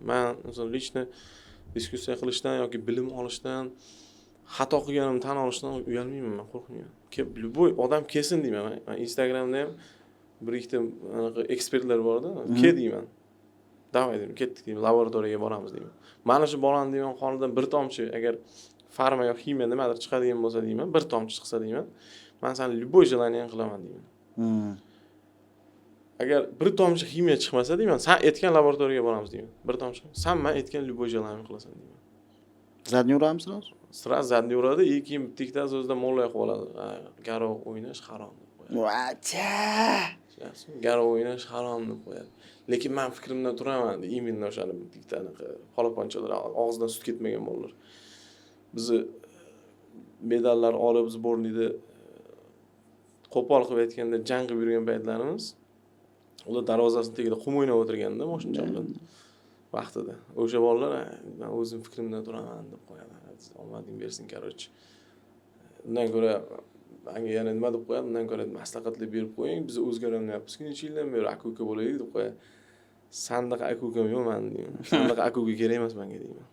Men masalan lично diskussiya qilishdan yoki bilim olishdan, xato qilganimni tan olishdan uyalmayman, men qo'rqmayman. Любой odam kelsin deyman. Men Instagramda ham bir ikkita anaqa ekspertlar bor-da, deyman. Davay deyman, ketdik deyman, laboratoriyaga boramiz deyman. Mana shu bolani deyman qonidan bir tomchi agar farma yoki ximiya nimadir chiqadigan bo'lsa deyman, bir tomchi chiqsa deyman, men seni любой желание qilaman deyman. Agar bir tomchi ximiya chiqmasa deyman, sen aytgan laboratoriyaga boramiz deyman. Bir tomchi. Sen men aytgan любой желание qilasan deyman. Zadni uramsizlar? Sira zadni uradi, keyin bitta ikkita so'zda mo'llay qilib oladi. Garov o'ynash harom deb qo'yadi. Vacha! Garov o'ynash harom deb qo'yadi. Lekin men fikrimdan turaman, именно o'shani bitta ikkita anaqa polaponchalar, og'zidan sut ketmagan bolalar. Bizni medallar olib sborniyda qo'pol qilib aytganda jang qilib yurgan paytlarimiz, ular darvozasining tagida qum o'ynab o'tirganda mashina bilan vaqtida. O'sha bolalar men o'zim fikrimdan turaman deb qo'yadi. Omading bersin, короче. Undan ko'ra menga yana nima deb qo'yadi? Undan ko'ra maslahatlar berib qo'ying. Biz o'zgarmayapmiz. Necha yildan beri aka-uka bo'laylik deb qo'yadi. Sandiq aka-ukam yo'q men deyman. Sandiq aka-uka kerak emas menga deyman.